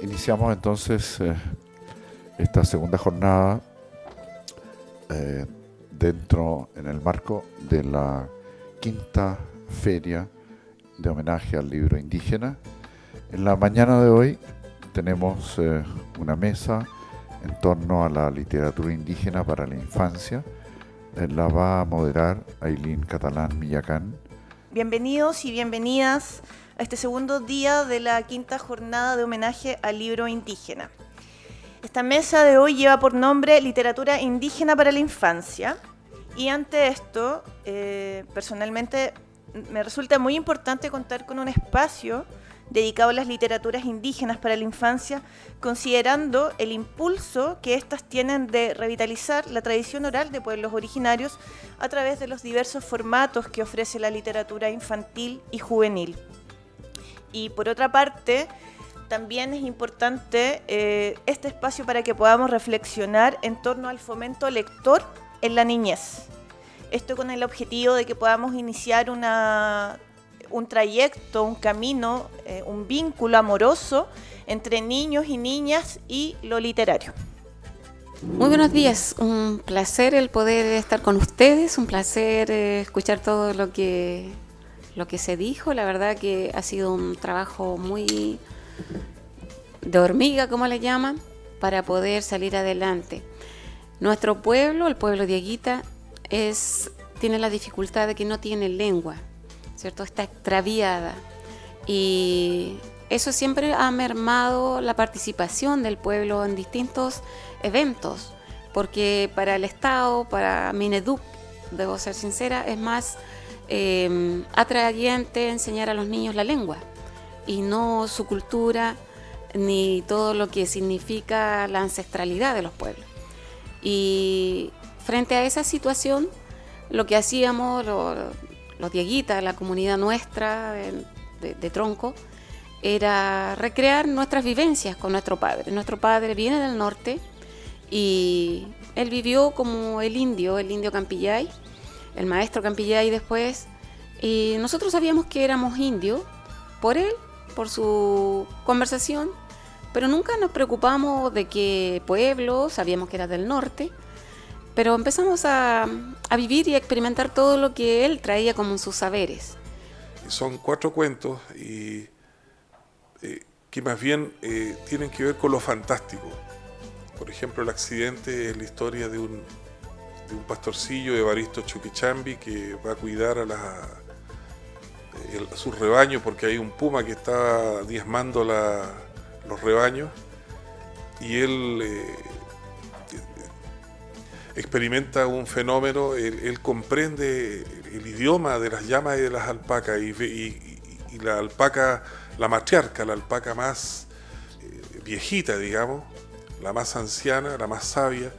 Iniciamos entonces esta segunda jornada en el marco de la quinta feria de homenaje al libro indígena. En la mañana de hoy tenemos una mesa en torno a la literatura indígena para la infancia. La va a moderar Ailín Catalán Millacán. Bienvenidos y bienvenidas a este segundo día de la quinta jornada de homenaje al libro indígena. Esta mesa de hoy lleva por nombre Literatura Indígena para la Infancia, y ante esto, personalmente, me resulta muy importante contar con un espacio dedicado a las literaturas indígenas para la infancia, considerando el impulso que éstas tienen de revitalizar la tradición oral de pueblos originarios a través de los diversos formatos que ofrece la literatura infantil y juvenil. Y por otra parte, también es importante este espacio para que podamos reflexionar en torno al fomento lector en la niñez. Esto con el objetivo de que podamos iniciar un trayecto, un camino, un vínculo amoroso entre niños y niñas y lo literario. Muy buenos días, un placer el poder estar con ustedes, un placer escuchar todo lo que se dijo. La verdad que ha sido un trabajo muy de hormiga, como le llaman, para poder salir adelante. Nuestro pueblo, el pueblo de Dieguita, tiene la dificultad de que no tiene lengua, ¿cierto? Está extraviada, y eso siempre ha mermado la participación del pueblo en distintos eventos, porque para el Estado, para Mineduc, debo ser sincera, es más atrayente enseñar a los niños la lengua y no su cultura ni todo lo que significa la ancestralidad de los pueblos. Y frente a esa situación, lo que hacíamos los dieguitas, la comunidad nuestra de Tronco, era recrear nuestras vivencias con nuestro padre. Nuestro padre viene del norte y él vivió como el indio Campillay, el maestro Campillay después, y nosotros sabíamos que éramos indios por él, por su conversación, pero nunca nos preocupamos de qué pueblo, sabíamos que era del norte, pero empezamos a vivir y a experimentar todo lo que él traía como sus saberes. Son 4 cuentos y que más bien tienen que ver con lo fantástico. Por ejemplo, El accidente es la historia de un pastorcillo, Evaristo Chuquichambi, que va a cuidar a su rebaño porque hay un puma que está diezmando los rebaños, y él experimenta un fenómeno. Él comprende el idioma de las llamas y de las alpacas, y la alpaca, la matriarca, la alpaca más viejita, digamos, la más anciana, la más sabia,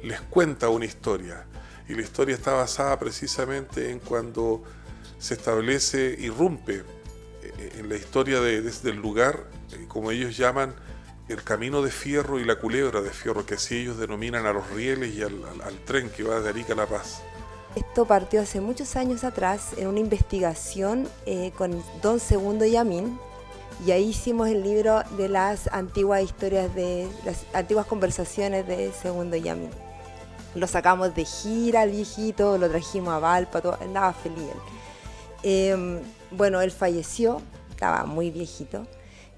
les cuenta una historia, y la historia está basada precisamente en cuando se establece, irrumpe en la historia del lugar, como ellos llaman, el camino de fierro y la culebra de fierro, que así ellos denominan a los rieles y al tren que va de Arica a La Paz. Esto partió hace muchos años atrás en una investigación con don Segundo Yamín, y ahí hicimos el libro de las antiguas historias, de las antiguas conversaciones de Segundo Yamín. Lo sacamos de gira al viejito, lo trajimos a Valpa, todo, andaba feliz él. Bueno, él falleció, estaba muy viejito.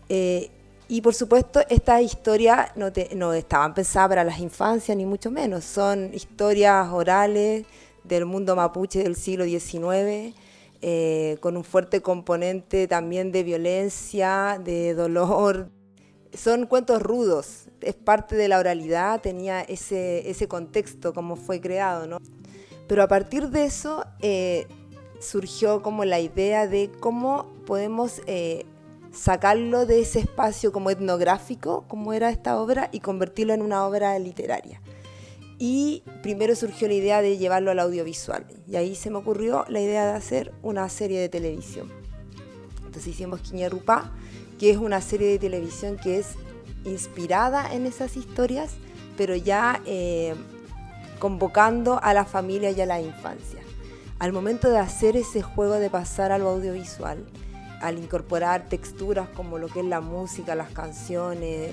Y por supuesto, estas historias no estaban pensadas para las infancias, ni mucho menos. Son historias orales del mundo mapuche del siglo XIX, con un fuerte componente también de violencia, de dolor. Son cuentos rudos, es parte de la oralidad, tenía ese contexto, como fue creado, ¿no? Pero a partir de eso surgió como la idea de cómo podemos sacarlo de ese espacio como etnográfico, como era esta obra, y convertirlo en una obra literaria. Y primero surgió la idea de llevarlo al audiovisual, y ahí se me ocurrió la idea de hacer una serie de televisión. Entonces hicimos Quiñarupá, que es una serie de televisión que es inspirada en esas historias, pero ya convocando a la familia y a la infancia. Al momento de hacer ese juego de pasar a lo audiovisual, al incorporar texturas como lo que es la música, las canciones,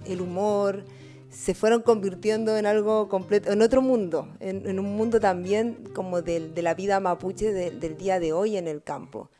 el humor, se fueron convirtiendo en algo completo, en otro mundo, en un mundo también como de la vida mapuche del día de hoy en el campo.